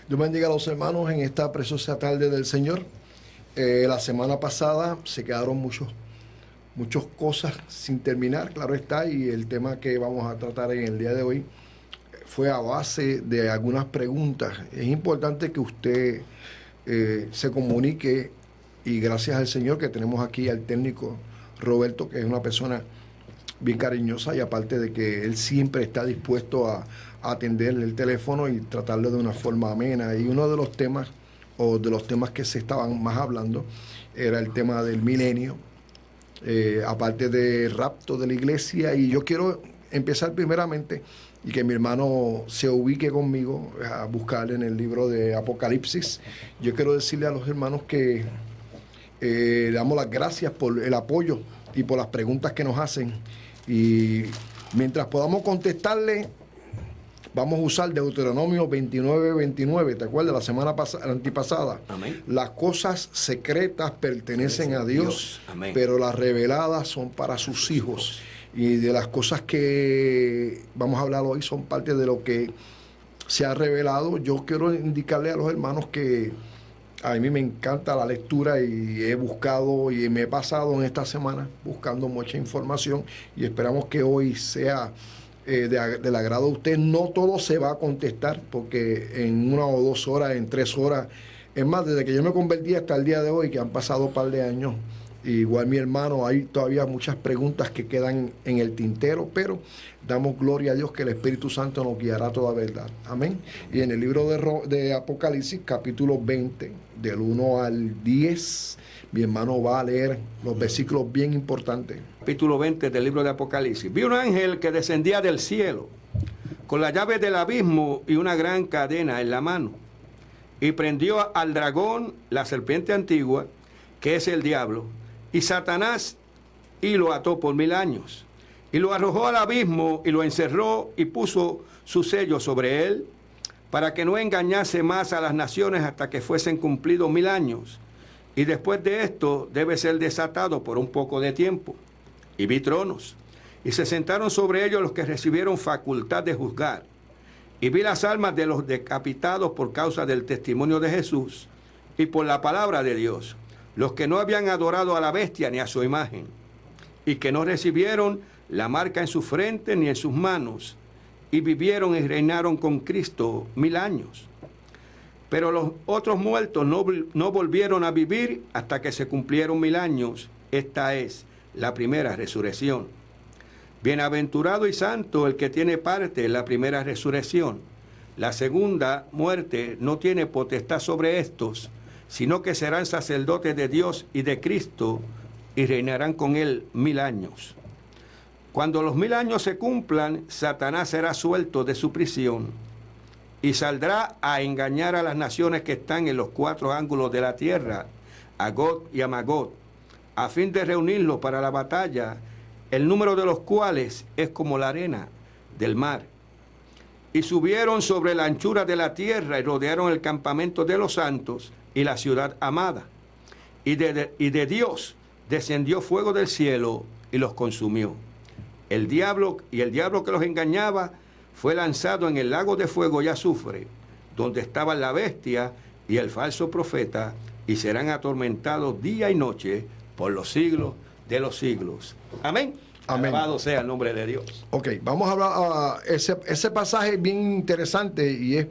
Dios bendiga a los hermanos en esta preciosa tarde del Señor. La semana pasada se quedaron muchas cosas sin terminar, claro está, y el tema que vamos a tratar en el día de hoy fue a base de algunas preguntas. Es importante que usted se comunique, y gracias al Señor que tenemos aquí al técnico Roberto, que es una persona bien cariñosa, y aparte de que él siempre está dispuesto a atender el teléfono y tratarlo de una forma amena. Y uno de los temas, o de los temas que se estaban más hablando, era el tema del milenio, aparte del rapto de la iglesia. Y yo quiero empezar primeramente, y que mi hermano se ubique conmigo a buscar en el libro de Apocalipsis. Yo quiero decirle a los hermanos que le damos las gracias por el apoyo y por las preguntas que nos hacen. Y mientras podamos contestarle, vamos a usar Deuteronomio 29:29. ¿Te acuerdas? La semana antipasada. Amén. Las cosas secretas pertenecen a Dios, Amén. Pero las reveladas son para sus hijos. Y de las cosas que vamos a hablar hoy son parte de lo que se ha revelado. Yo quiero indicarle a los hermanos que a mí me encanta la lectura, y he buscado y me he pasado en esta semana buscando mucha información, y esperamos que hoy sea del agrado de usted. No todo se va a contestar, porque en 1 o 2 horas, en 3 horas, es más, desde que yo me convertí hasta el día de hoy, que han pasado un par de años, igual mi hermano, hay todavía muchas preguntas que quedan en el tintero, pero damos gloria a Dios que el Espíritu Santo nos guiará a toda verdad. Amén. Y en el libro de Apocalipsis, capítulo 20, del 1 al 10, mi hermano va a leer los versículos bien importantes. Capítulo 20 del libro de Apocalipsis. Vi un ángel que descendía del cielo con la llave del abismo y una gran cadena en la mano, y prendió al dragón, la serpiente antigua, que es el diablo, y Satanás, y lo ató por 1000 años, y lo arrojó al abismo, y lo encerró, y puso su sello sobre él, para que no engañase más a las naciones hasta que fuesen cumplidos 1000 años. Y después de esto debe ser desatado por un poco de tiempo. Y vi tronos, y se sentaron sobre ellos los que recibieron facultad de juzgar. Y vi las almas de los decapitados por causa del testimonio de Jesús y por la palabra de Dios, los que no habían adorado a la bestia ni a su imagen, y que no recibieron la marca en su frente ni en sus manos, y vivieron y reinaron con Cristo 1000 años. Pero los otros muertos no volvieron a vivir hasta que se cumplieron 1000 años. Esta es la primera resurrección. Bienaventurado y santo el que tiene parte en la primera resurrección. La segunda muerte no tiene potestad sobre estos, sino que serán sacerdotes de Dios y de Cristo, y reinarán con él 1000 años. Cuando los 1000 años se cumplan, Satanás será suelto de su prisión, y saldrá a engañar a las naciones que están en los 4 ángulos de la tierra, a Gog y a Magog, a fin de reunirlos para la batalla, el número de los cuales es como la arena del mar. Y subieron sobre la anchura de la tierra y rodearon el campamento de los santos y la ciudad amada. Y de Dios descendió fuego del cielo y los consumió. El diablo que los engañaba fue lanzado en el lago de fuego y azufre, donde estaban la bestia y el falso profeta, y serán atormentados día y noche por los siglos de los siglos. Amén. Amén. Alabado sea el nombre de Dios. Ok, vamos a hablar, ese pasaje es bien interesante y es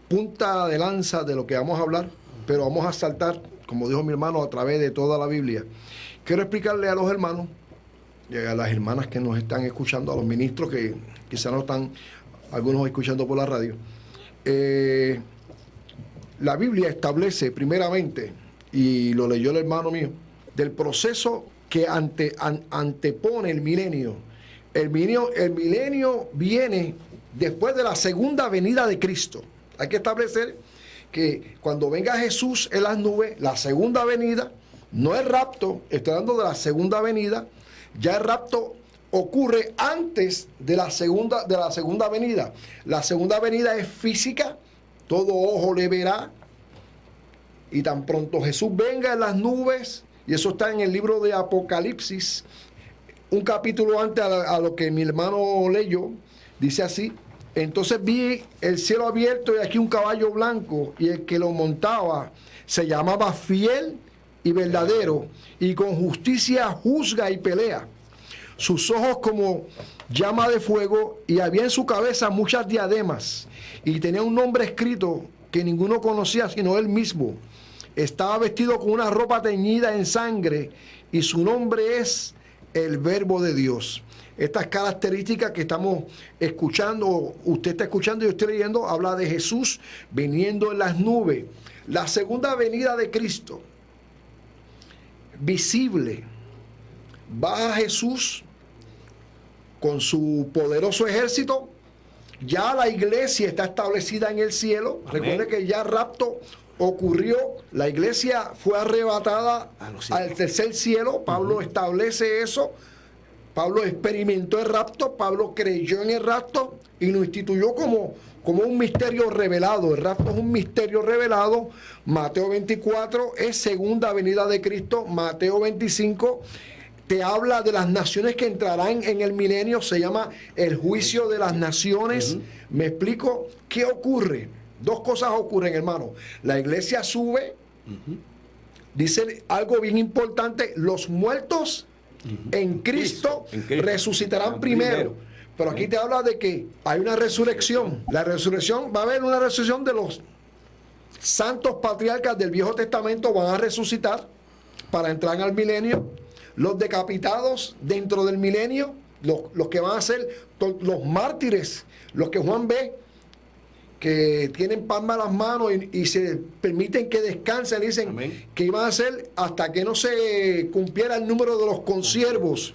punta de lanza de lo que vamos a hablar, pero vamos a saltar, como dijo mi hermano, a través de toda la Biblia. Quiero explicarle a los hermanos y a las hermanas que nos están escuchando, a los ministros que quizás no están, algunos escuchando por la radio. La Biblia establece primeramente, y lo leyó el hermano mío, del proceso que antepone el milenio. El milenio viene después de la segunda venida de Cristo. Hay que establecer que cuando venga Jesús en las nubes, la segunda venida, no es rapto, estoy hablando de la segunda venida. Ya el rapto ocurre antes de la segunda venida. La segunda venida es física, todo ojo le verá, y tan pronto Jesús venga en las nubes, y eso está en el libro de Apocalipsis, un capítulo antes a lo que mi hermano leyó, dice así: Entonces vi el cielo abierto y aquí un caballo blanco, y el que lo montaba se llamaba Fiel y Verdadero, y con justicia juzga y pelea. Sus ojos como llama de fuego, y había en su cabeza muchas diademas, y tenía un nombre escrito que ninguno conocía sino él mismo. Estaba vestido con una ropa teñida en sangre, y su nombre es el Verbo de Dios. Estas características que estamos escuchando, usted está escuchando y yo estoy leyendo, habla de Jesús viniendo en las nubes. La segunda venida de Cristo, visible, baja Jesús con su poderoso ejército. Ya la iglesia está establecida en el cielo. Amén. Recuerde que ya el rapto ocurrió, la iglesia fue arrebatada al tercer cielo. Pablo establece eso. Pablo experimentó el rapto, Pablo creyó en el rapto y lo instituyó como un misterio revelado. El rapto es un misterio revelado. Mateo 24 es segunda venida de Cristo. Mateo 25 te habla de las naciones que entrarán en el milenio. Se llama el juicio de las naciones. ¿Me explico? ¿Qué ocurre? Dos cosas ocurren, hermano. La iglesia sube. Dice algo bien importante. Los muertos en Cristo resucitarán primero. Pero aquí te habla de que hay una resurrección. La resurrección, va a haber una resurrección de los santos patriarcas del Viejo Testamento, van a resucitar para entrar al milenio. Los decapitados dentro del milenio, los que van a ser los mártires, los que Juan ve, que tienen palmas en las manos y se permiten que descansen, dicen amén, que iban a ser hasta que no se cumpliera el número de los consiervos.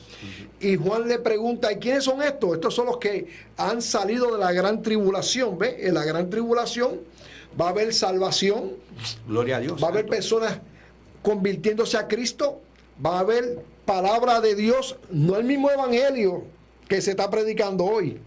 Y Juan le pregunta, ¿y quiénes son estos? Estos son los que han salido de la gran tribulación. ¿Ve? En la gran tribulación va a haber salvación. Gloria a Dios. Va a haber personas convirtiéndose a Cristo. Va a haber palabra de Dios, no el mismo evangelio que se está predicando hoy.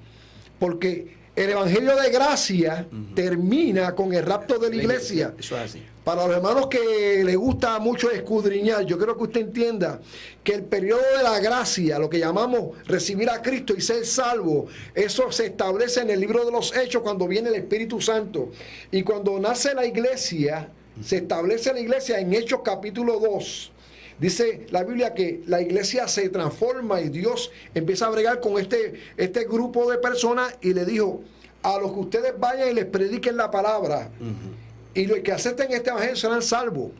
Porque el evangelio de gracia termina con el rapto de la iglesia. Eso es así. Para los hermanos que les gusta mucho escudriñar, yo quiero que usted entienda que el periodo de la gracia, lo que llamamos recibir a Cristo y ser salvo, eso se establece en el libro de los Hechos cuando viene el Espíritu Santo. Y cuando nace la iglesia, se establece la iglesia en Hechos capítulo 2. Dice la Biblia que la iglesia se transforma y Dios empieza a bregar con este grupo de personas y le dijo, a los que ustedes vayan y les prediquen la palabra, y los que acepten este evangelio serán salvos.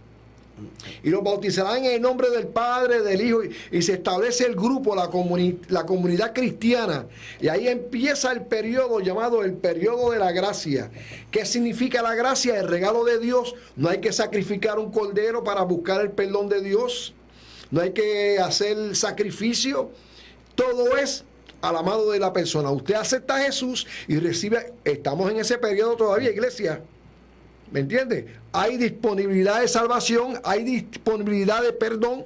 Y los bautizarán en el nombre del Padre, del Hijo, y se establece el grupo, la comunidad cristiana. Y ahí empieza el periodo llamado el periodo de la gracia. ¿Qué significa la gracia? El regalo de Dios. No hay que sacrificar un cordero para buscar el perdón de Dios. No hay que hacer sacrificio. Todo es a la mano de la persona. Usted acepta a Jesús y recibe. Estamos en ese periodo todavía, iglesia. ¿Me entiende? Hay disponibilidad de salvación, hay disponibilidad de perdón,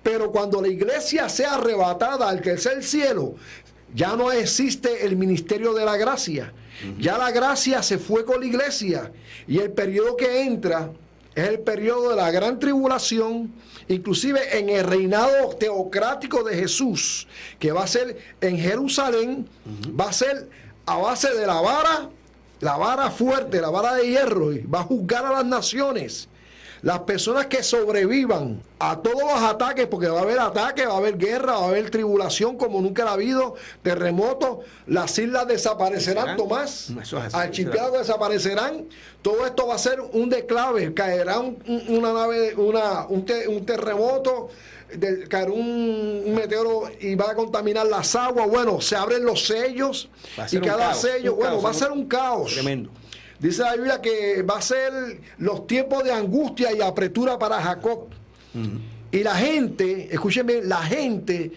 pero cuando la iglesia sea arrebatada al tercer cielo, ya no existe el ministerio de la gracia. Ya la gracia se fue con la iglesia y el periodo que entra es el periodo de la gran tribulación, inclusive en el reinado teocrático de Jesús, que va a ser en Jerusalén, va a ser a base de la vara fuerte, la vara de hierro, y va a juzgar a las naciones. Las personas que sobrevivan a todos los ataques, porque va a haber ataques, va a haber guerra, va a haber tribulación como nunca la ha habido, terremotos, las islas desaparecerán, Tomás, archipiélagos desaparecerán, todo esto va a ser un declave, caerá un terremoto, caerá un meteoro y va a contaminar las aguas. Bueno, se abren los sellos y cada sello, bueno, va a ser un caos tremendo. Dice la Biblia que va a ser los tiempos de angustia y apretura para Jacob. Y la gente, escúchenme, la gente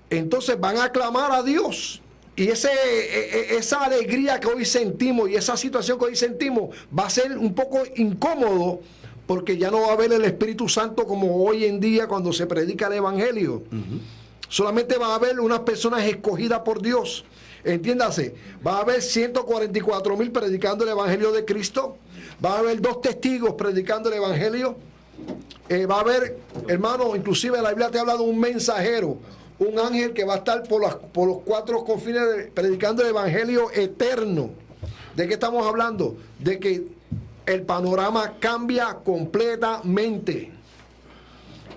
entonces van a clamar a Dios. Y esa alegría que hoy sentimos y esa situación que hoy sentimos va a ser un poco incómodo, porque ya no va a haber el Espíritu Santo como hoy en día cuando se predica el Evangelio. Solamente va a haber unas personas escogidas por Dios. Entiéndase, va a haber 144,000 predicando el Evangelio de Cristo. Va a haber 2 testigos predicando el Evangelio. Va a haber, hermano, inclusive la Biblia te habla de un mensajero, un ángel que va a estar por los 4 confines predicando el Evangelio eterno. ¿De qué estamos hablando? De que el panorama cambia completamente.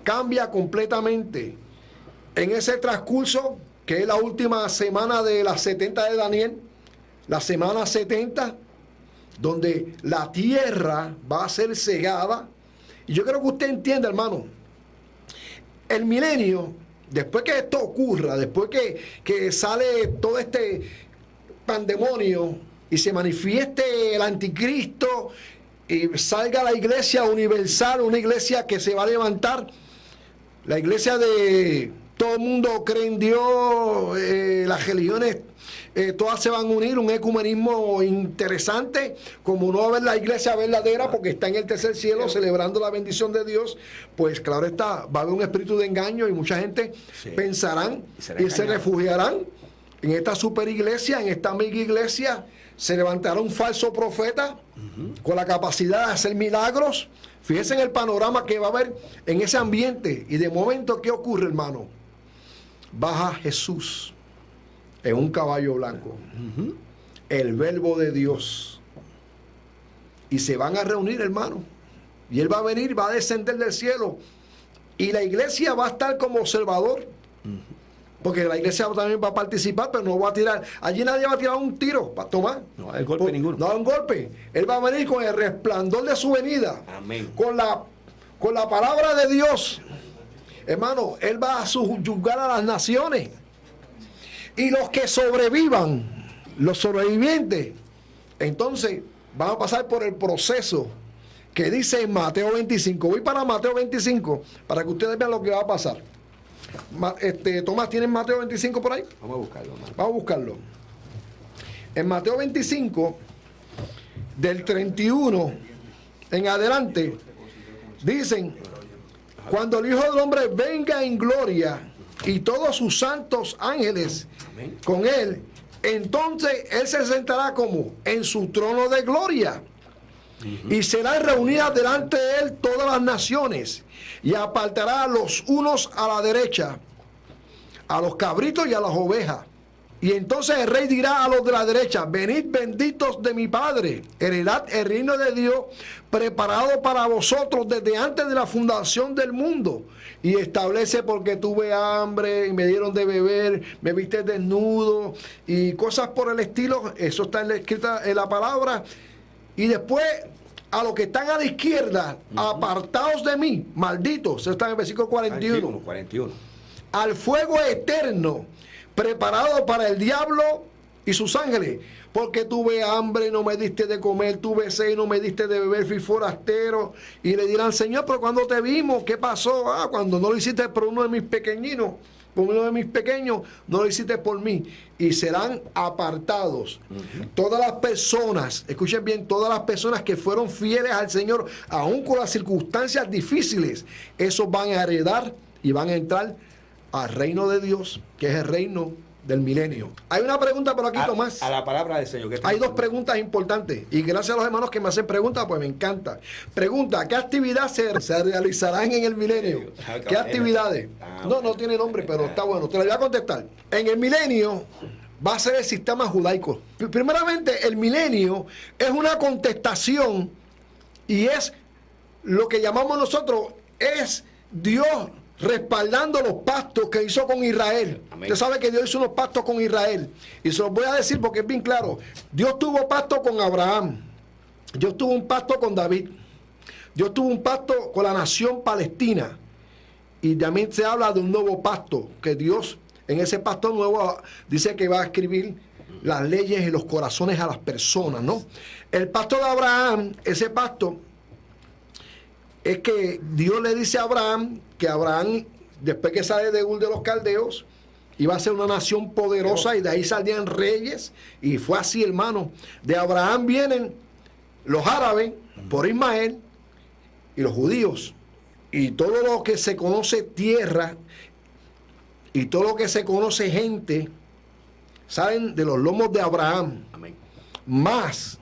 Cambia completamente. En ese transcurso, que es la última semana de las 70 de Daniel, la semana 70, donde la tierra va a ser cegada. Y yo creo que usted entienda, hermano, el milenio, después que esto ocurra, después que sale todo este pandemonio y se manifieste el anticristo y salga la iglesia universal, una iglesia que se va a levantar, la iglesia de todo el mundo cree en Dios, las religiones todas se van a unir, un ecumenismo interesante, como no va a haber la iglesia verdadera porque está en el tercer cielo celebrando la bendición de Dios. Pues claro está, va a haber un espíritu de engaño y mucha gente pensarán y se refugiarán en esta super iglesia, en esta mega iglesia. Se levantará un falso profeta con la capacidad de hacer milagros. Fíjense en el panorama que va a haber en ese ambiente. Y de momento, ¿qué ocurre, hermano? Baja Jesús en un caballo blanco, el Verbo de Dios, y se van a reunir, hermano, y Él va a venir, va a descender del cielo, y la iglesia va a estar como observador, porque la iglesia también va a participar, pero no va a tirar, allí nadie va a tirar un tiro para tomar, no hay golpe ninguno, no hay un golpe. Él va a venir con el resplandor de su venida. Amén. Con la palabra de Dios, hermano. Él va a subyugar a las naciones. Y los que sobrevivan, los sobrevivientes, entonces van a pasar por el proceso que dice en Mateo 25. Voy para Mateo 25 para que ustedes vean lo que va a pasar. Tomás, ¿tienes Mateo 25 por ahí? Vamos a buscarlo, hermano. Vamos a buscarlo. En Mateo 25, del 31 en adelante, dicen: cuando el Hijo del Hombre venga en gloria y todos sus santos ángeles con él, entonces él se sentará como en su trono de gloria, y serán reunidas delante de él todas las naciones, y apartará a los unos a la derecha, a los cabritos y a las ovejas. Y entonces el rey dirá a los de la derecha: venid benditos de mi Padre, heredad el reino de Dios, preparado para vosotros desde antes de la fundación del mundo. Y establece: porque tuve hambre y me dieron de beber, me viste desnudo, y cosas por el estilo. Eso está escrito en la palabra. Y después, a los que están a la izquierda, apartaos de mí, malditos. Eso está en el versículo 41. 41. Al fuego eterno, preparado para el diablo y sus ángeles. Porque tuve hambre y no me diste de comer, tuve sed y no me diste de beber, fui forastero. Y le dirán: Señor, pero cuando te vimos, ¿qué pasó? Cuando no lo hiciste por uno de mis pequeñinos, por uno de mis pequeños, no lo hiciste por mí. Y serán apartados. Todas las personas, escuchen bien, todas las personas que fueron fieles al Señor, aun con las circunstancias difíciles, esos van a heredar y van a entrar al reino de Dios, que es el reino del milenio. Hay una pregunta por aquí, Tomás. A la palabra del Señor. Hay dos preguntas importantes, y gracias a los hermanos que me hacen preguntas, pues me encanta. Pregunta: ¿qué actividades se realizarán en el milenio? ¿Qué actividades? No tiene nombre, pero está bueno. Te la voy a contestar. En el milenio va a ser el sistema judaico. Primeramente, el milenio es una contestación, y es lo que llamamos nosotros, es Dios respaldando los pactos que hizo con Israel. Amén. Usted sabe que Dios hizo unos pactos con Israel, y se los voy a decir porque es bien claro. Dios tuvo pacto con Abraham, Dios tuvo un pacto con David, Dios tuvo un pacto con la nación palestina, y también se habla de un nuevo pacto, que Dios en ese pacto nuevo dice que va a escribir las leyes en los corazones a las personas, ¿no? El pacto de Abraham, ese pacto es que Dios le dice a Abraham que Abraham, después que sale de Ur de los Caldeos, iba a ser una nación poderosa, y de ahí salían reyes, y fue así, hermano. De Abraham vienen los árabes por Ismael y los judíos, y todo lo que se conoce tierra y todo lo que se conoce gente salen de los lomos de Abraham. Amén. Más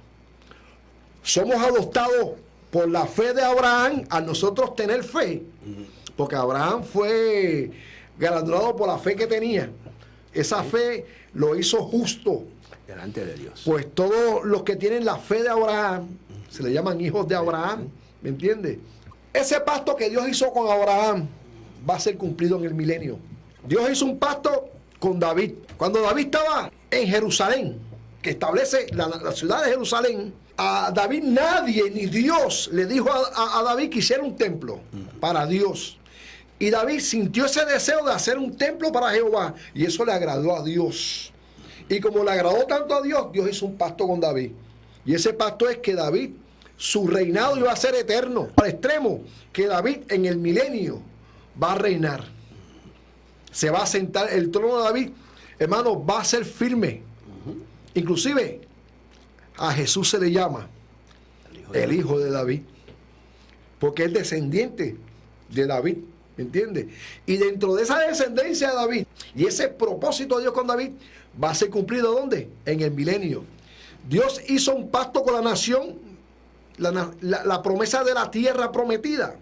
somos adoptados por la fe de Abraham, a nosotros tener fe, porque Abraham fue galardonado por la fe que tenía. Esa fe lo hizo justo delante de Dios. Pues todos los que tienen la fe de Abraham, se le llaman hijos de Abraham, ¿me entiendes? Ese pacto que Dios hizo con Abraham va a ser cumplido en el milenio. Dios hizo un pacto con David. Cuando David estaba en Jerusalén, que establece la ciudad de Jerusalén, a David nadie, ni Dios, le dijo a David que hiciera un templo para Dios. Y David sintió ese deseo de hacer un templo para Jehová, y eso le agradó a Dios. Y como le agradó tanto a Dios, Dios hizo un pacto con David. Y ese pacto es que David, su reinado iba a ser eterno, al extremo que David en el milenio va a reinar. Se va a sentar, el trono de David, hermano, va a ser firme. Inclusive a Jesús se le llama el hijo de David, porque es descendiente de David, ¿me entiendes? Y dentro de esa descendencia de David y ese propósito de Dios con David va a ser cumplido ¿dónde? En el milenio. Dios hizo un pacto con la nación, la promesa de la tierra prometida.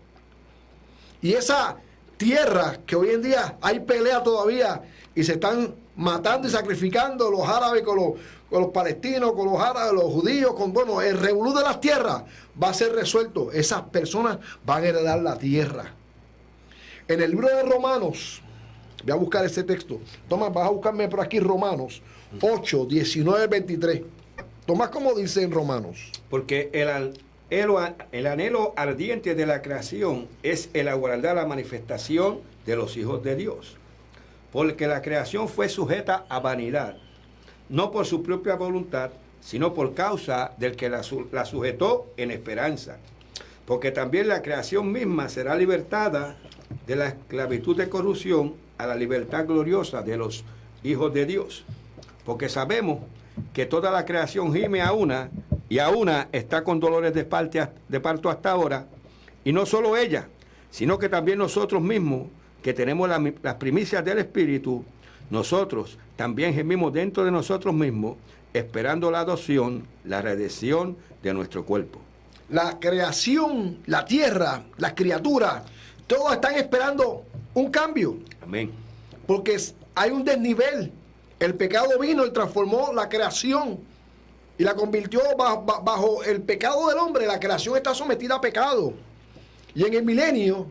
Y esa tierra que hoy en día hay pelea todavía y se están matando y sacrificando los árabes con los palestinos, con los árabes, los judíos, bueno, el revolú de las tierras va a ser resuelto. Esas personas van a heredar la tierra. En el libro de Romanos, voy a buscar ese texto. Tomás, vas a buscarme por aquí Romanos 8, 19, 23. Tomás, ¿cómo dice en Romanos? Porque el anhelo ardiente de la creación es el aguardar la manifestación de los hijos de Dios. Porque la creación fue sujeta a vanidad, no por su propia voluntad, sino por causa del que la sujetó en esperanza. Porque también la creación misma será libertada de la esclavitud de corrupción a la libertad gloriosa de los hijos de Dios. Porque sabemos que toda la creación gime a una, y a una está con dolores de parto hasta ahora, y no solo ella, sino que también nosotros mismos, que tenemos las primicias del Espíritu, nosotros también gemimos dentro de nosotros mismos, esperando la adopción, la redención de nuestro cuerpo. La creación, la tierra, las criaturas, todos están esperando un cambio. Amén. Porque hay un desnivel. El pecado vino y transformó la creación y la convirtió bajo el pecado del hombre. La creación está sometida a pecado. Y en el milenio,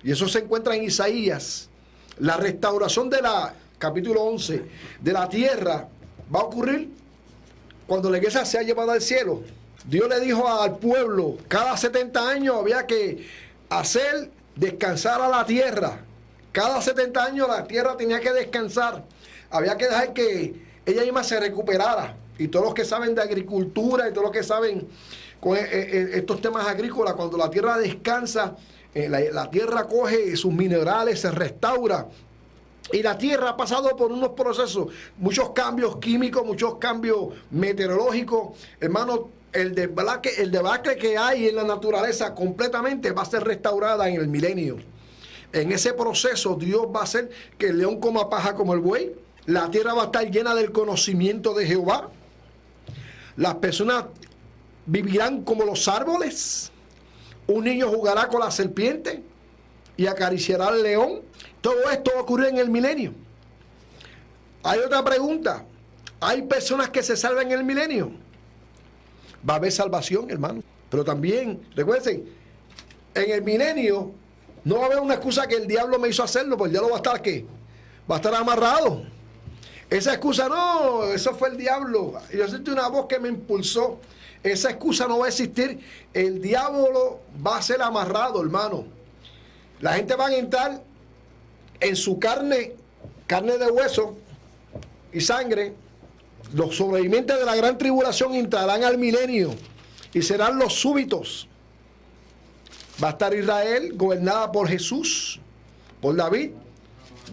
y eso se encuentra en Isaías, la restauración de capítulo 11, de la tierra, va a ocurrir cuando la iglesia sea llevada al cielo. Dios le dijo al pueblo, cada 70 años había que hacer descansar a la tierra. Cada 70 años la tierra tenía que descansar. Había que dejar que ella misma se recuperara. Y todos los que saben de agricultura y todos los que saben con estos temas agrícolas, cuando la tierra descansa, la tierra coge sus minerales, se restaura. Y la tierra ha pasado por unos procesos, muchos cambios químicos, muchos cambios meteorológicos. Hermano, el debacle que hay en la naturaleza completamente va a ser restaurada en el milenio. En ese proceso Dios va a hacer que el león coma paja como el buey. La tierra va a estar llena del conocimiento de Jehová. Las personas vivirán como los árboles. Un niño jugará con la serpiente y acariciará al león. Todo esto va a ocurrir en el milenio. Hay otra pregunta. ¿Hay personas que se salvan en el milenio? Va a haber salvación, hermano. Pero también, recuerden, en el milenio no va a haber una excusa que el diablo me hizo hacerlo, porque el diablo va a estar ¿qué? Va a estar amarrado. Esa excusa, no, eso fue el diablo. Yo sentí una voz que me impulsó. Esa excusa no va a existir. El diablo va a ser amarrado, hermano. La gente va a entrar en su carne de hueso y sangre. Los sobrevivientes de la gran tribulación entrarán al milenio y serán los súbitos. Va a estar Israel gobernada por Jesús, por David.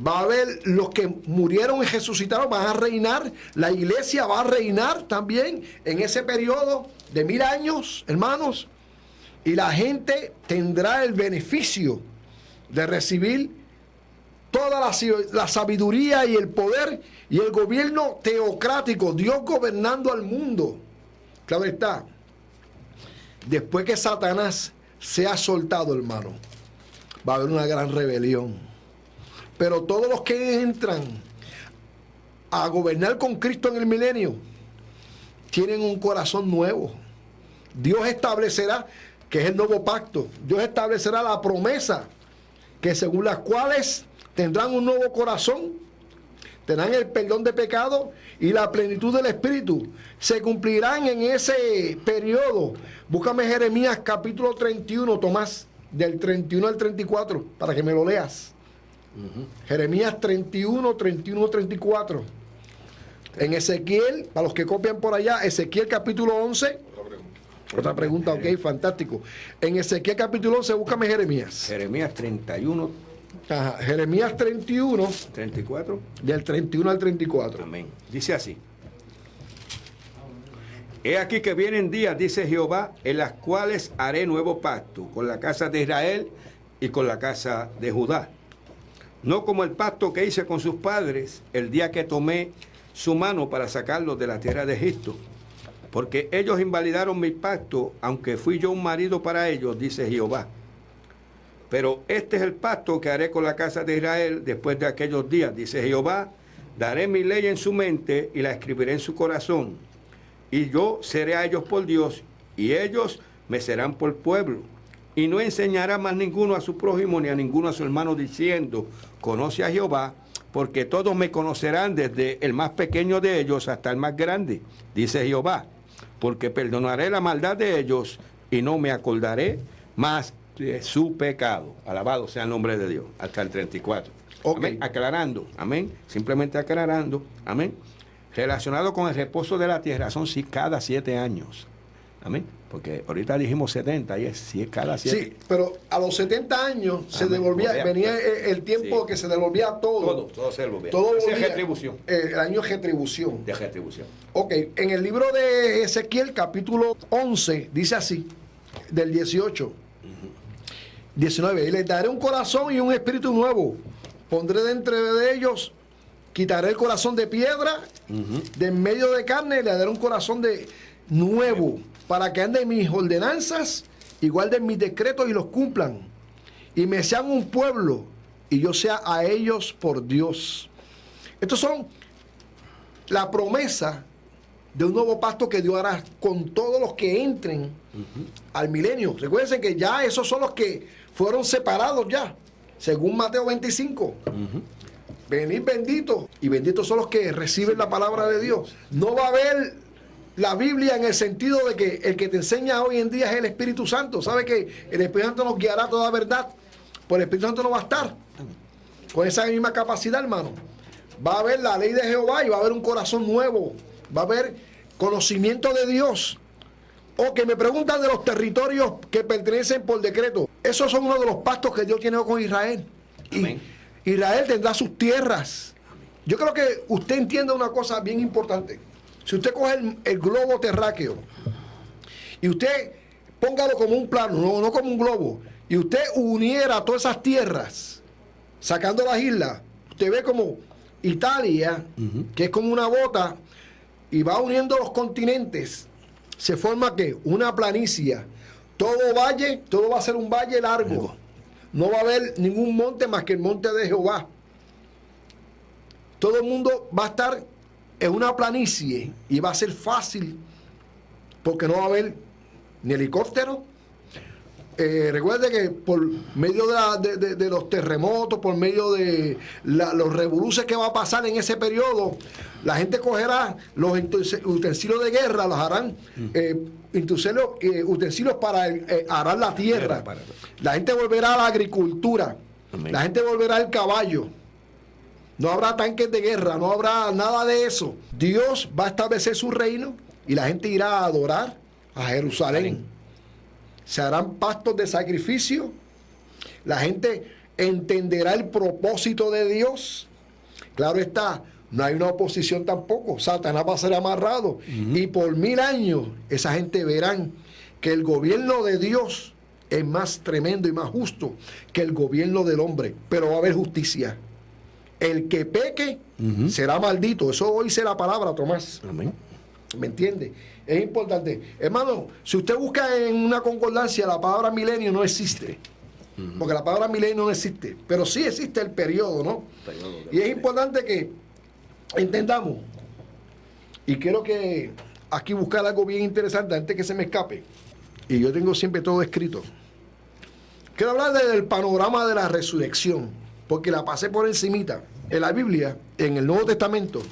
Va a haber los que murieron y resucitaron, van a reinar. La iglesia va a reinar también en ese periodo de 1000 años, hermanos. Y la gente tendrá el beneficio de recibir toda la sabiduría y el poder y el gobierno teocrático, Dios gobernando al mundo. Claro está, después que Satanás sea soltado, hermano, va a haber una gran rebelión. Pero todos los que entran a gobernar con Cristo en el milenio tienen un corazón nuevo. Dios establecerá, que es el nuevo pacto, Dios establecerá la promesa, que según las cuales tendrán un nuevo corazón, tendrán el perdón de pecado y la plenitud del Espíritu. Se cumplirán en ese periodo. Búscame Jeremías capítulo 31, Tomás, del 31 al 34, para que me lo leas. Jeremías 31, 34. En Ezequiel, para los que copian por allá, Ezequiel capítulo 11. Otra pregunta, ok, fantástico. En Ezequiel capítulo 11, búscame Jeremías. Jeremías 31. Ajá, Jeremías 31. 34. Del 31 al 34. Amén. Dice así. He aquí que vienen días, dice Jehová, en las cuales haré nuevo pacto con la casa de Israel y con la casa de Judá. No como el pacto que hice con sus padres el día que tomé su mano para sacarlos de la tierra de Egipto. Porque ellos invalidaron mi pacto, aunque fui yo un marido para ellos, dice Jehová. Pero este es el pacto que haré con la casa de Israel después de aquellos días, dice Jehová. Daré mi ley en su mente y la escribiré en su corazón. Y yo seré a ellos por Dios, y ellos me serán por pueblo. Y no enseñará más ninguno a su prójimo ni a ninguno a su hermano diciendo, conoce a Jehová, porque todos me conocerán desde el más pequeño de ellos hasta el más grande, dice Jehová. Porque perdonaré la maldad de ellos y no me acordaré más de su pecado. Alabado sea el nombre de Dios. Hasta el 34. Okay. Amén. Aclarando. Amén. Simplemente aclarando. Amén. Relacionado con el reposo de la tierra son cada 7 años. Amén. Porque ahorita dijimos 70 y es cada 7. Sí, pero a los 70 años se devolvía, venía el tiempo que se devolvía todo. Todo se devolvía. Todo volvía, es retribución. El año de retribución. De retribución. Ok, en el libro de Ezequiel, capítulo 11, dice así, del 18, 19, y les daré un corazón y un espíritu nuevo. Pondré de entre de ellos, quitaré el corazón de piedra, de en medio de carne, y le daré un corazón de nuevo, para que anden mis ordenanzas y guarden mis decretos y los cumplan. Y me sean un pueblo, y yo sea a ellos por Dios. Estos son la promesa de un nuevo pacto que Dios hará con todos los que entren al milenio. Recuerden que ya esos son los que fueron separados ya, según Mateo 25. Venid benditos, y benditos son los que reciben la palabra de Dios. No va a haber la Biblia en el sentido de que el que te enseña hoy en día es el Espíritu Santo. Sabe que el Espíritu Santo nos guiará a toda verdad, pues el Espíritu Santo no va a estar con esa misma capacidad, hermano. Va a haber la ley de Jehová y va a haber un corazón nuevo, va a haber conocimiento de Dios. O que me preguntan de los territorios que pertenecen por decreto. Esos son uno de los pactos que Dios tiene con Israel. Amén. Y Israel tendrá sus tierras. Yo creo que usted entienda una cosa bien importante. Si usted coge el globo terráqueo y usted póngalo como un plano, no como un globo, y usted uniera todas esas tierras, sacando las islas, usted ve como Italia, que es como una bota, y va uniendo los continentes, se forma ¿qué? Una planicie. Todo valle, todo va a ser un valle largo. No va a haber ningún monte más que el monte de Jehová. Todo el mundo va a estar en una planicie y va a ser fácil porque no va a haber ni helicóptero. Recuerde que por medio de los terremotos, por medio de los revoluciones que va a pasar en ese periodo, la gente cogerá los utensilios de guerra, los harán utensilios para arar la tierra. La gente volverá a la agricultura. Amén. La gente volverá al caballo. No habrá tanques de guerra, no habrá nada de eso. Dios va a establecer su reino y la gente irá a adorar a Jerusalén. Amén. Se harán pastos de sacrificio. La gente entenderá el propósito de Dios. Claro está, no hay una oposición tampoco. Satanás va a ser amarrado. Y por 1000 años esa gente verán que el gobierno de Dios es más tremendo y más justo que el gobierno del hombre. Pero va a haber justicia. El que peque será maldito. Eso hoy dice la palabra, Tomás. Amén. ¿Me entiende? Es importante. Hermano, si usted busca en una concordancia, la palabra milenio no existe. Porque la palabra milenio no existe. Pero sí existe el periodo, ¿no? Y es importante que entendamos. Y quiero que aquí buscar algo bien interesante antes que se me escape. Y yo tengo siempre todo escrito. Quiero hablar del panorama de la resurrección, porque la pasé por encimita. En la Biblia, en el Nuevo Testamento,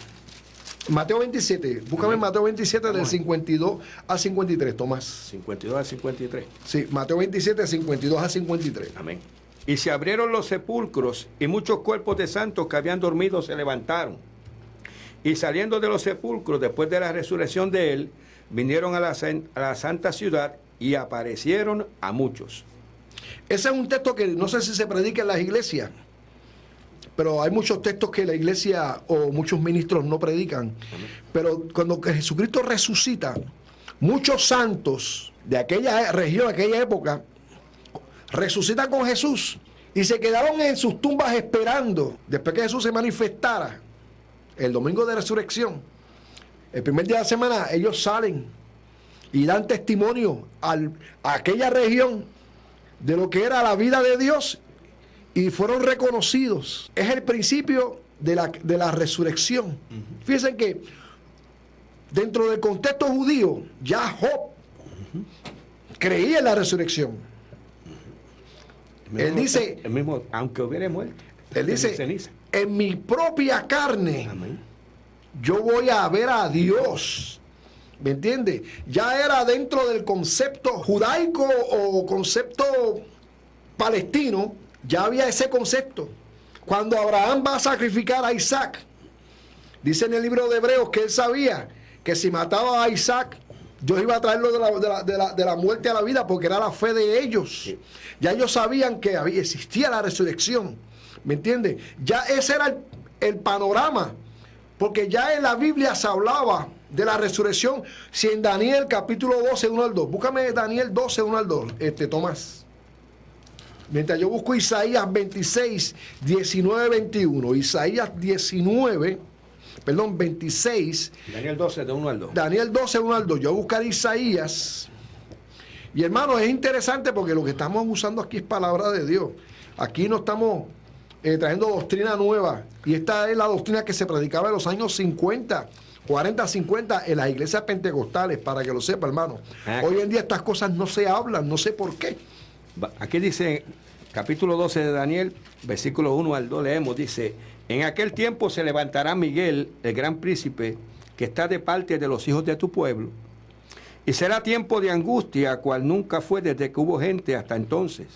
Mateo 27, búscame Mateo 27 del 52 al 53, Tomás. 52 al 53. Sí, Mateo 27, 52 al 53. Amén. Y se abrieron los sepulcros, y muchos cuerpos de santos que habían dormido se levantaron. Y saliendo de los sepulcros, después de la resurrección de él, vinieron a la santa ciudad y aparecieron a muchos. Ese es un texto que no sé si se predica en las iglesias, pero hay muchos textos que la iglesia o muchos ministros no predican. Pero cuando Jesucristo resucita, muchos santos de aquella región, de aquella época, resucitan con Jesús y se quedaron en sus tumbas esperando, después que Jesús se manifestara el domingo de resurrección. El primer día de la semana ellos salen y dan testimonio a aquella región de lo que era la vida de Dios y fueron reconocidos. Es el principio de la resurrección. Fíjense que dentro del contexto judío, ya Job creía en la resurrección. Él dice, el mismo, aunque hubiera muerto, él dice, en mi propia carne, amén, yo voy a ver a Dios. ¿Me entiende? Ya era dentro del concepto judaico o concepto palestino, ya había ese concepto. Cuando Abraham va a sacrificar a Isaac, dice en el libro de Hebreos que él sabía que si mataba a Isaac, Dios iba a traerlo de la muerte a la vida, porque era la fe de ellos. Sí. Ya ellos sabían que existía la resurrección. ¿Me entiende? Ya ese era el panorama, porque ya en la Biblia se hablaba de la resurrección. Si en Daniel capítulo 12, 1 al 2, búscame Daniel 12, 1 al 2, Tomás. Mientras yo busco Isaías 26, 19, 21, Isaías 26. Daniel 12, de 1 al 2. Daniel 12, 1 al 2. Yo voy a buscar Isaías. Y hermano, es interesante porque lo que estamos usando aquí es palabra de Dios. Aquí no estamos trayendo doctrina nueva. Y esta es la doctrina que se predicaba en los años 50, 40, 50 en las iglesias pentecostales, para que lo sepa, hermano. Hoy en día estas cosas no se hablan, no sé por qué. Aquí dice, capítulo 12 de Daniel, versículo 1 al 2, leemos, dice: en aquel tiempo se levantará Miguel, el gran príncipe, que está de parte de los hijos de tu pueblo, y será tiempo de angustia, cual nunca fue desde que hubo gente hasta entonces.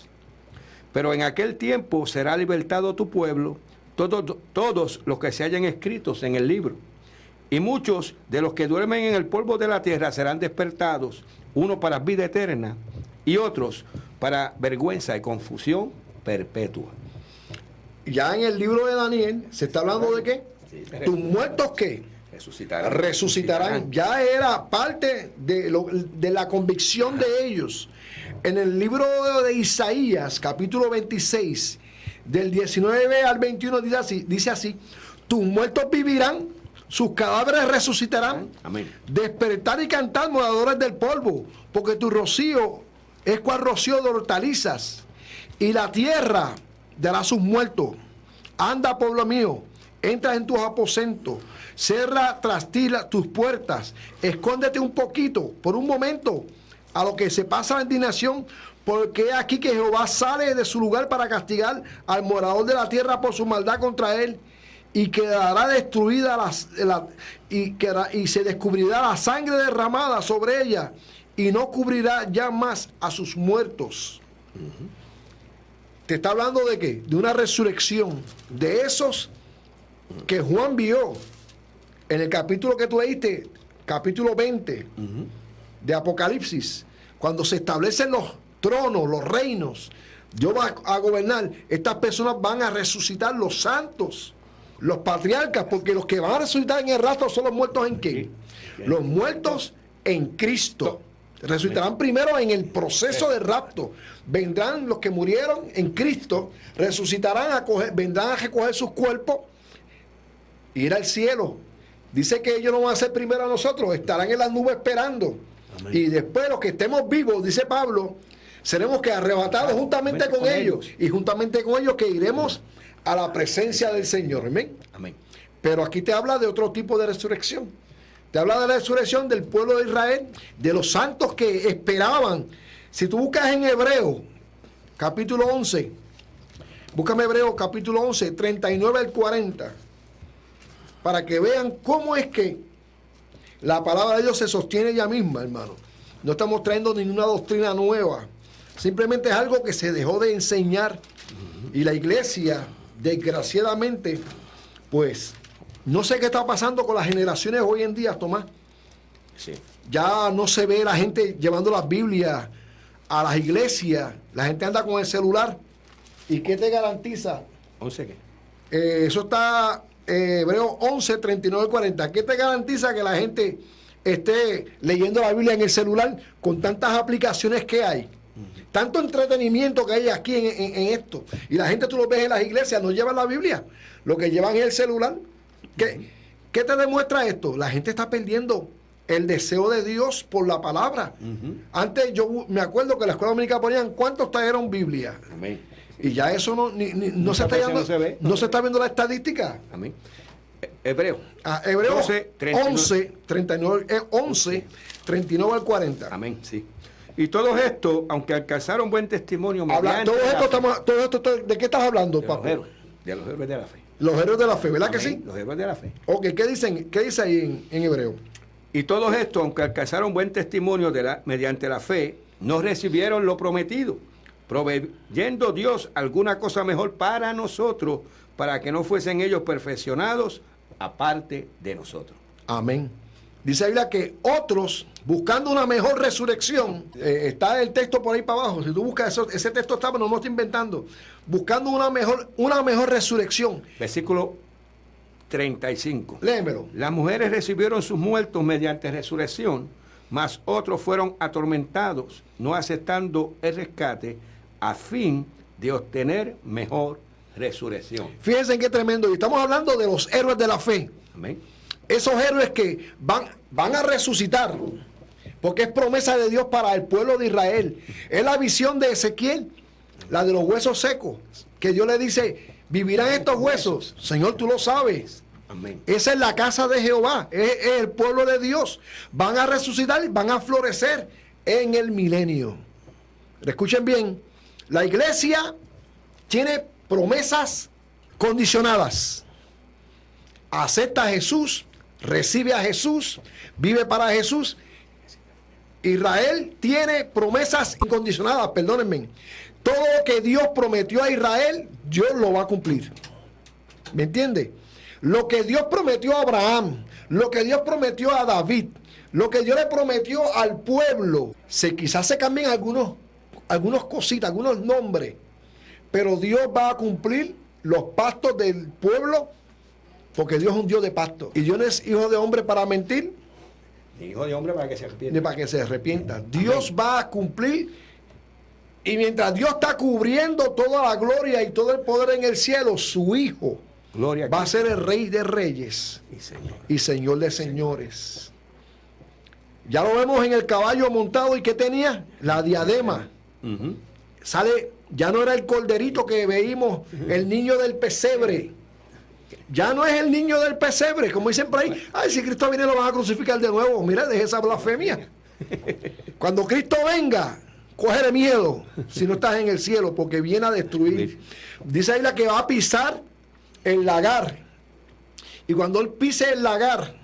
Pero en aquel tiempo será libertado tu pueblo, todos los que se hayan escritos en el libro. Y muchos de los que duermen en el polvo de la tierra serán despertados, unos para vida eterna y otros para vergüenza y confusión perpetua. Ya en el libro de Daniel se está hablando de qué. Sí, ¿tus muertos qué? Resucitarán. Ya era parte de la convicción de ellos. En el libro de Isaías, capítulo 26, del 19 al 21, dice así: tus muertos vivirán, sus cadáveres resucitarán. Amén. Despertar y cantar, moradores del polvo, porque tu rocío es cual rocío de hortalizas, y la tierra dará sus muertos. Anda, pueblo mío, entra en tus aposentos, cierra tras ti tus puertas, escóndete un poquito, por un momento, a lo que se pasa la indignación, porque aquí que Jehová sale de su lugar para castigar al morador de la tierra por su maldad contra él, y quedará destruida y se descubrirá la sangre derramada sobre ella, y no cubrirá ya más a sus muertos. Te está hablando de qué? De una resurrección, de esos que Juan vio en el capítulo que tú leíste, capítulo 20 de Apocalipsis, cuando se establecen los tronos, los reinos, Dios va a gobernar. Estas personas van a resucitar, los santos, los patriarcas, porque los que van a resucitar en el rapto son los muertos ¿en qué? Los muertos en Cristo. Resucitarán primero en el proceso de rapto. Vendrán los que murieron en Cristo, resucitarán, vendrán a recoger sus cuerpos, ir al cielo. Dice que ellos no van a ser primero a nosotros, estarán en las nubes esperando. Amén. Y después los que estemos vivos, dice Pablo, seremos que arrebatados juntamente con ellos, y juntamente con ellos que iremos a la presencia del Señor. Amén. Amén. Pero aquí te habla de otro tipo de resurrección. Te habla de la resurrección del pueblo de Israel, de los santos que esperaban. Si tú buscas en Hebreo, capítulo 11, búscame Hebreo, capítulo 11, 39 al 40, para que vean cómo es que la palabra de Dios se sostiene ella misma, hermano. No estamos trayendo ninguna doctrina nueva. Simplemente es algo que se dejó de enseñar. Y la iglesia, desgraciadamente, pues, no sé qué está pasando con las generaciones hoy en día, Tomás. Sí. Ya no se ve la gente llevando las Biblias a las iglesias. La gente anda con el celular. ¿Y qué te garantiza? ¿11 qué? Eso está Hebreo 11, 39 y 40. ¿Qué te garantiza que la gente esté leyendo la Biblia en el celular con tantas aplicaciones que hay? Tanto entretenimiento que hay aquí en esto. Y la gente, tú lo ves en las iglesias, no llevan la Biblia. Lo que llevan es el celular. ¿Qué te demuestra esto? La gente está perdiendo el deseo de Dios por la palabra. Antes yo me acuerdo que en la escuela dominicana ponían ¿cuántos trajeron Biblia? Amén. Y ya eso no se está viendo, no se está viendo la estadística. Amén. Hebreo. Hebreo 12, 11, 39 al 40. Amén, sí. Y todo esto, aunque alcanzaron buen testimonio, todo esto, ¿de qué estás hablando, papá? De los héroes de la fe. Los héroes de la fe, ¿verdad? Amén, que sí? Los héroes de la fe. Ok, ¿qué dice ahí en Hebreo? Y todo esto, aunque alcanzaron buen testimonio mediante la fe, no recibieron lo prometido, proveyendo Dios alguna cosa mejor para nosotros, para que no fuesen ellos perfeccionados aparte de nosotros. Amén. Dice la Biblia que otros, buscando una mejor resurrección, está el texto por ahí para abajo, si tú buscas eso, ese texto está, pero no lo estoy inventando, buscando una mejor resurrección. Versículo 35. Léemelo. Las mujeres recibieron sus muertos mediante resurrección, mas otros fueron atormentados, no aceptando el rescate, a fin de obtener mejor resurrección. Fíjense en qué tremendo. Y estamos hablando de los héroes de la fe. Amén. Esos héroes que van a resucitar, porque es promesa de Dios para el pueblo de Israel. Es la visión de Ezequiel, la de los huesos secos, que Dios le dice, ¿vivirán estos huesos? Señor, tú lo sabes. Amén. Esa es la casa de Jehová, es el pueblo de Dios. Van a resucitar y van a florecer en el milenio. Escuchen bien, la iglesia tiene promesas condicionadas. Acepta a Jesús, recibe a Jesús, vive para Jesús. Israel tiene promesas incondicionadas, perdónenme. Todo lo que Dios prometió a Israel, Dios lo va a cumplir. ¿Me entiende? Lo que Dios prometió a Abraham, lo que Dios prometió a David, lo que Dios le prometió al pueblo, quizás se cambien algunas cositas, algunos nombres, pero Dios va a cumplir los pactos del pueblo, porque Dios es un Dios de pacto. Y Dios no es hijo de hombre para mentir, ni hijo de hombre para que se arrepienta. Ni para que se arrepienta. Dios va a cumplir. Y mientras Dios está cubriendo toda la gloria y todo el poder en el cielo, su Hijo va a ser el Rey de Reyes y Señor de Señores. Ya lo vemos en el caballo montado. ¿Y qué tenía? La diadema. Sale, ya no era el corderito que veíamos, el niño del pesebre. Ya no es el niño del pesebre, como dicen por ahí. Ay, si Cristo viene lo van a crucificar de nuevo. Mira, deje esa blasfemia. Cuando Cristo venga, cógele miedo si no estás en el cielo, porque viene a destruir. Dice ahí la que va a pisar el lagar. Y cuando él pise el lagar,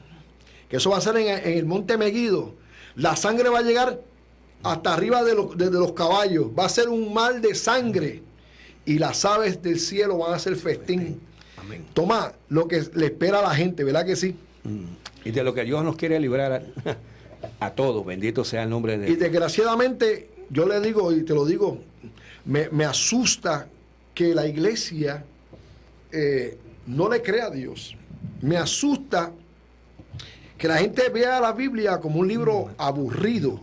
que eso va a ser en el monte Meguido, la sangre va a llegar hasta arriba de los caballos. Va a ser un mar de sangre. Y las aves del cielo van a hacer festín. Amén. Toma lo que le espera a la gente, ¿verdad que sí? Y de lo que Dios nos quiere librar a todos. Bendito sea el nombre de Dios. Y desgraciadamente, yo le digo y te lo digo, me asusta que la iglesia no le crea a Dios. Me asusta que la gente vea la Biblia como un libro aburrido.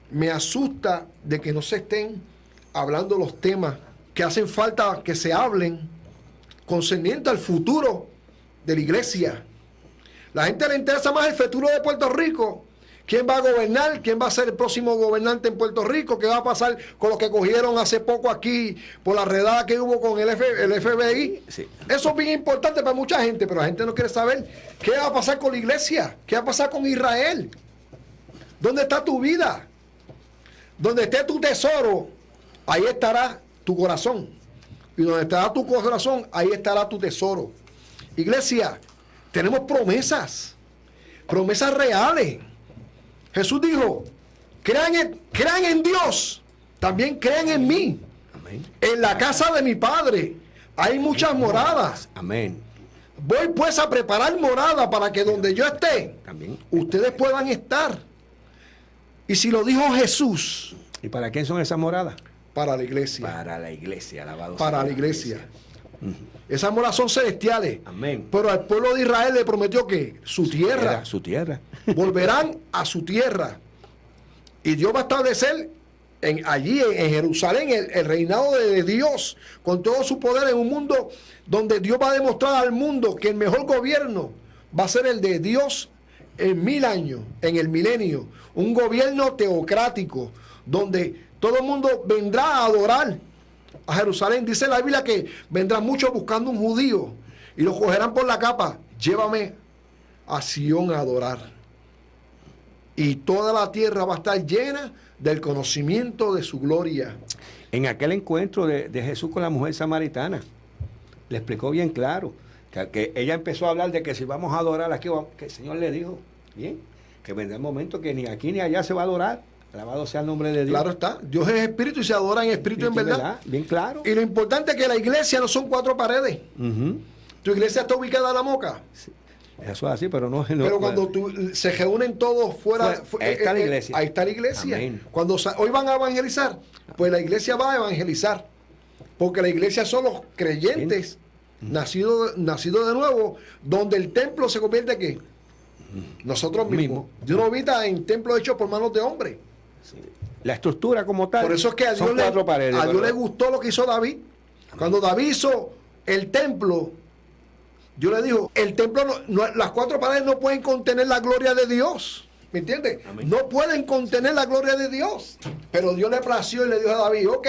Me asusta de que no se estén hablando los temas que hacen falta que se hablen concerniente al futuro de la iglesia. La gente le interesa más el futuro de Puerto Rico quién va a gobernar, quién va a ser el próximo gobernante en Puerto Rico, qué va a pasar con los que cogieron hace poco aquí por la redada que hubo con el FBI. Sí. Eso es bien importante para mucha gente, pero la gente no quiere saber qué va a pasar con la iglesia, qué va a pasar con Israel. ¿Dónde está tu vida? Donde esté tu tesoro, ahí estará tu corazón. Y donde estará tu corazón, ahí estará tu tesoro. Iglesia, tenemos promesas reales. Jesús dijo, crean en Dios, también crean en mí. Amén. En la casa de mi Padre hay muchas moradas. Amén. Voy pues a preparar morada para que donde yo esté, También. ustedes puedan estar. Y si lo dijo Jesús, ¿Y para quién son esas moradas? para la iglesia. Para la iglesia, alabado Para sea la iglesia. Esas moradas son celestiales. Amén. Pero al pueblo de Israel le prometió que su tierra, Su tierra. volverán a su tierra. Y Dios va a establecer allí en Jerusalén el reinado de Dios con todo su poder en un mundo donde Dios va a demostrar al mundo que el mejor gobierno va a ser el de Dios en 1000 años, en el milenio. Un gobierno teocrático donde todo el mundo vendrá a adorar a Jerusalén. Dice la Biblia que vendrán muchos buscando un judío y lo cogerán por la capa. Llévame a Sion a adorar. Y toda la tierra va a estar llena del conocimiento de su gloria. En aquel encuentro de Jesús con la mujer samaritana, le explicó bien claro que ella empezó a hablar de que si vamos a adorar aquí, que el Señor le dijo, bien, que vendrá el momento que ni aquí ni allá se va a adorar. Alabado sea el nombre de Dios. Claro está. Dios es espíritu y se adora en espíritu en verdad. Bien claro. Y lo importante es que la iglesia no son 4 paredes. Tu iglesia está ubicada en la Moca. Sí. Eso es así, pero no. Pero cuando se reúnen todos fuera, ahí está la iglesia. Ahí está la iglesia. Amén. Cuando hoy van a evangelizar, pues la iglesia va a evangelizar. Porque la iglesia son los creyentes nacidos de nuevo, donde el templo se convierte en ¿qué? Nosotros mismos. Dios no habita en templos hechos por manos de hombres. Sí. La estructura como tal. Por eso es que a Dios, le gustó lo que hizo David. Amén. Cuando David hizo el templo, Dios le dijo, el templo, las 4 paredes no pueden contener la gloria de Dios. ¿Me entiendes? Amén. No pueden contener la gloria de Dios. Pero Dios le plació y le dijo a David, ok,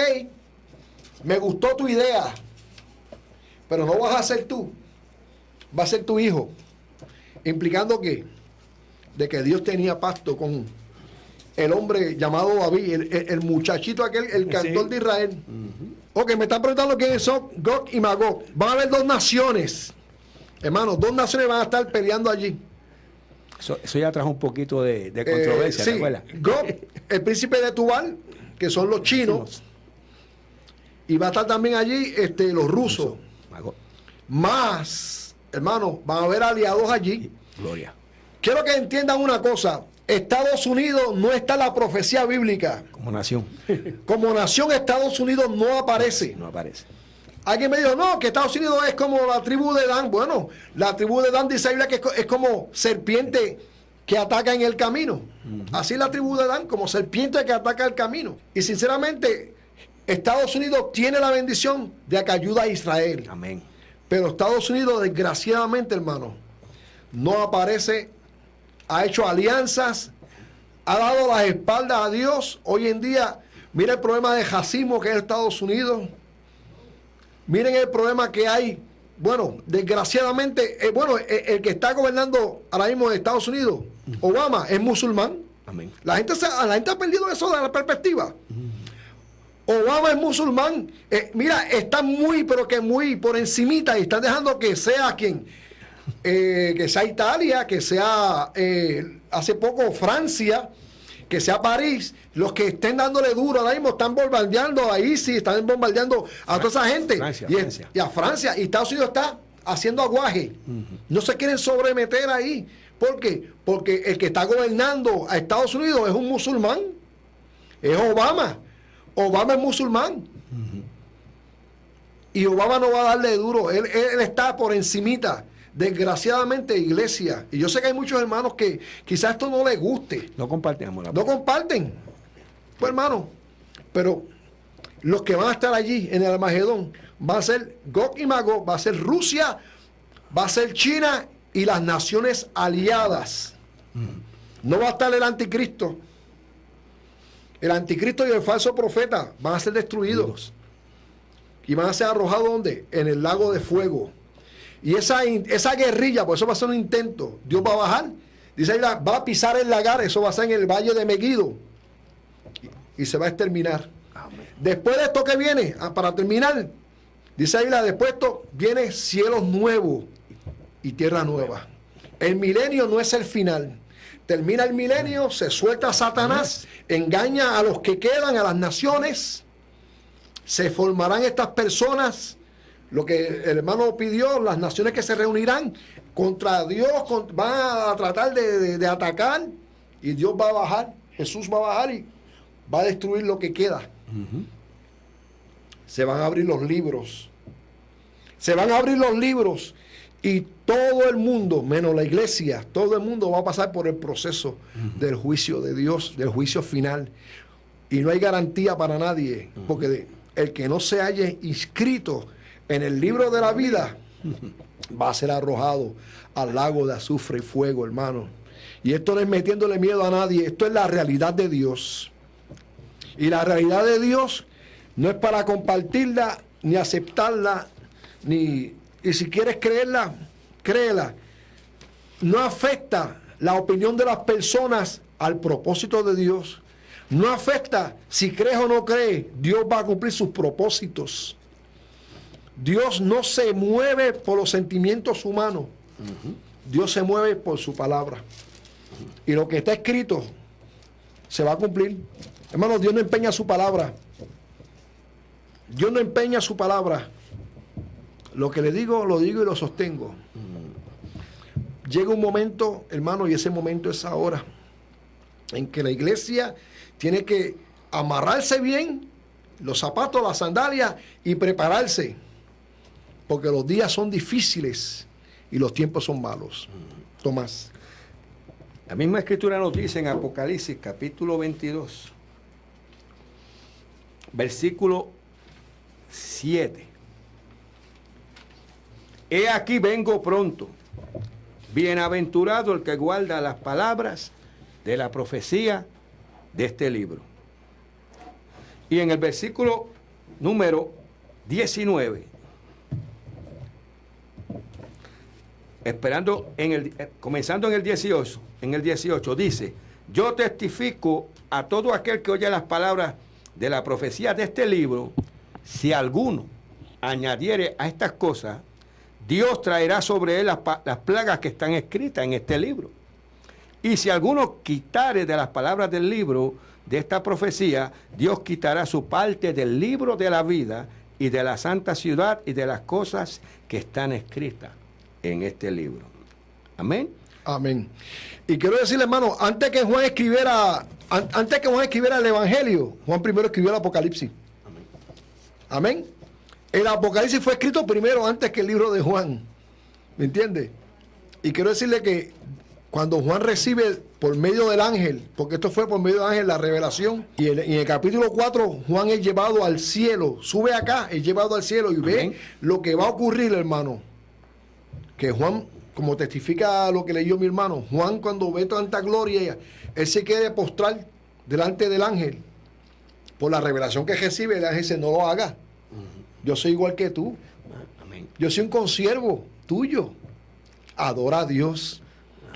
me gustó tu idea, pero no vas a ser tú, va a ser tu hijo. Implicando que, de que Dios tenía pacto con el hombre llamado David, el muchachito aquel, el cantor de Israel. Ok, me están preguntando quiénes son Gog y Magog. Van a haber 2 naciones. Hermanos, 2 naciones van a estar peleando allí. Eso ya trajo un poquito de controversia, sí. ¿te acuerdas? Gog, el príncipe de Tubal, que son los chinos. Y va a estar también allí los rusos. Más, hermanos, van a haber aliados allí. Gloria. Quiero que entiendan una cosa. Estados Unidos no está en la profecía bíblica. Como nación. Como nación, Estados Unidos no aparece. No aparece. Alguien me dijo, no, que Estados Unidos es como la tribu de Dan. Bueno, la tribu de Dan dice la Biblia que es como serpiente que ataca en el camino. Así es la tribu de Dan, como serpiente que ataca el camino. Y sinceramente, Estados Unidos tiene la bendición de que ayuda a Israel. Amén. Pero Estados Unidos, desgraciadamente, hermano, no aparece, ha hecho alianzas, ha dado las espaldas a Dios. Hoy en día, mira el problema de racismo que es Estados Unidos. Miren el problema que hay. Bueno, desgraciadamente, el que está gobernando ahora mismo en Estados Unidos, Obama, es musulmán. Amén. La gente ha perdido eso de la perspectiva. Obama es musulmán. Mira, está pero que muy por encimita y están dejando que sea quien, que sea Italia, que sea hace poco Francia, que sea París, los que estén dándole duro ahora mismo están bombardeando a ISIS, están bombardeando a toda esa gente. Francia. Y a Francia. Y Estados Unidos está haciendo aguaje. No se quieren sobremeter ahí. ¿Por qué? Porque el que está gobernando a Estados Unidos es un musulmán. Es Obama. Obama es musulmán. Y Obama no va a darle duro. Él está por encimita. Desgraciadamente, iglesia. Y yo sé que hay muchos hermanos que quizás esto no les guste. No compartimos la No comparten. Pues hermano, pero los que van a estar allí en el Armagedón va a ser Gog y Magog, va a ser Rusia, va a ser China y las naciones aliadas. No va a estar el anticristo. El anticristo y el falso profeta van a ser destruidos. Y van a ser arrojados, ¿dónde? En el lago de fuego. Y esa guerrilla, por eso va a ser un intento. Dios va a bajar. Dice ahí, va a pisar el lagar. Eso va a ser en el valle de Megiddo. Y se va a exterminar. Amén. Después de esto que viene, para terminar, dice ahí, después de esto viene cielos nuevos y tierra nueva. El milenio no es el final. Termina el milenio, se suelta a Satanás, engaña a los que quedan, a las naciones. Se formarán estas personas, lo que el hermano pidió, las naciones que se reunirán contra Dios, van a tratar de atacar, y Dios va a bajar, Jesús va a bajar y va a destruir lo que queda. Se van a abrir los libros. Se van a abrir los libros. Y todo el mundo, menos la iglesia, todo el mundo va a pasar por el proceso del juicio de Dios, del juicio final. Y no hay garantía para nadie, porque el que no se haya inscrito en el libro de la vida va a ser arrojado al lago de azufre y fuego, hermano. Y esto no es metiéndole miedo a nadie, esto es la realidad de Dios. Y la realidad de Dios no es para compartirla, ni aceptarla, y si quieres creerla, créela. No afecta la opinión de las personas al propósito de Dios. No afecta si crees o no crees. Dios va a cumplir sus propósitos. Dios no se mueve por los sentimientos humanos. Dios se mueve por su palabra. Y lo que está escrito se va a cumplir. Hermano, Dios no empeña su palabra. Dios no empeña su palabra. Lo que le digo, lo digo y lo sostengo. Llega un momento, hermano, y ese momento es ahora, en que la iglesia tiene que amarrarse bien, los zapatos, las sandalias, y prepararse, porque los días son difíciles y los tiempos son malos. Tomás. La misma escritura nos dice en Apocalipsis capítulo 22, versículo 7. He aquí vengo pronto, bienaventurado el que guarda las palabras de la profecía de este libro. Y en el versículo número 19, comenzando en el 18, dice: yo testifico a todo aquel que oye las palabras de la profecía de este libro, si alguno añadiere a estas cosas, Dios traerá sobre él las plagas que están escritas en este libro. Y si alguno quitare de las palabras del libro de esta profecía, Dios quitará su parte del libro de la vida y de la santa ciudad y de las cosas que están escritas en este libro. Amén. Amén. Y quiero decirle, hermano, antes que Juan escribiera el Evangelio, Juan primero escribió el Apocalipsis. Amén. Amén. El Apocalipsis fue escrito primero antes que el libro de Juan. ¿Me entiende? Y quiero decirle que cuando Juan recibe por medio del ángel, porque esto fue por medio del ángel la revelación, y en el capítulo 4 Juan es llevado al cielo, sube acá, es llevado al cielo y ve lo que va a ocurrir, hermano. Que Juan, como testifica lo que leyó mi hermano, Juan cuando ve tanta gloria, él se quiere postrar delante del ángel. Por la revelación que recibe, el ángel dice: no lo haga. Yo soy igual que tú. Amén. Yo soy un consiervo tuyo. Adora a Dios.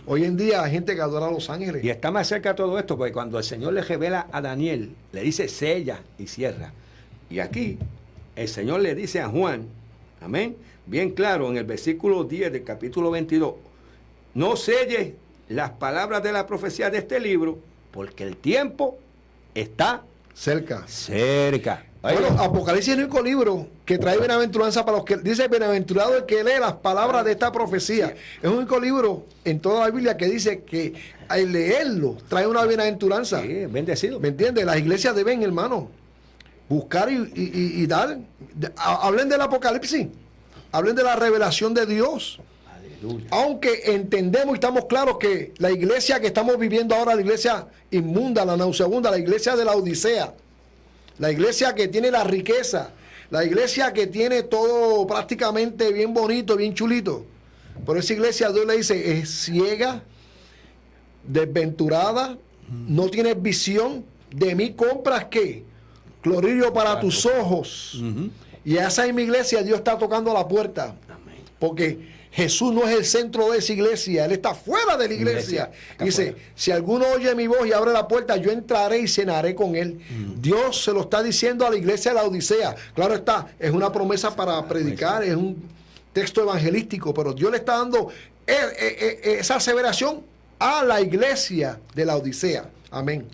Hoy en día hay gente que adora a los ángeles. Y está más cerca de todo esto, porque cuando el Señor le revela a Daniel, le dice: sella y cierra. Y aquí el Señor le dice a Juan, amén, bien claro, en el versículo 10 del capítulo 22, no selles las palabras de la profecía de este libro, porque el tiempo está cerca. Bueno, Apocalipsis es el único libro que trae bienaventuranza para los que... Dice: bienaventurado el que lee las palabras de esta profecía. Sí. Es el único libro en toda la Biblia que dice que al leerlo trae una bienaventuranza. Sí, bendecido. ¿Me entiendes? Las iglesias deben, hermano, buscar y dar. Hablen del Apocalipsis. Hablen de la revelación de Dios. Aleluya. Aunque entendemos y estamos claros que la iglesia que estamos viviendo ahora, la iglesia inmunda, la nauseabunda, la iglesia de la Odisea, la iglesia que tiene la riqueza, la iglesia que tiene todo prácticamente bien bonito, bien chulito. Pero esa iglesia, Dios le dice, es ciega, desventurada, no tienes visión, de mí compras ¿qué? Cloririo para tus ojos. Y a esa misma iglesia Dios está tocando la puerta. Amén. Porque Jesús no es el centro de esa iglesia, Él está fuera de la iglesia. Dice, si alguno oye mi voz y abre la puerta, yo entraré y cenaré con él. Dios se lo está diciendo a la iglesia de la Odisea. Claro está, es una promesa para predicar, es un texto evangelístico, pero Dios le está dando esa aseveración a la iglesia de la Odisea. Amén.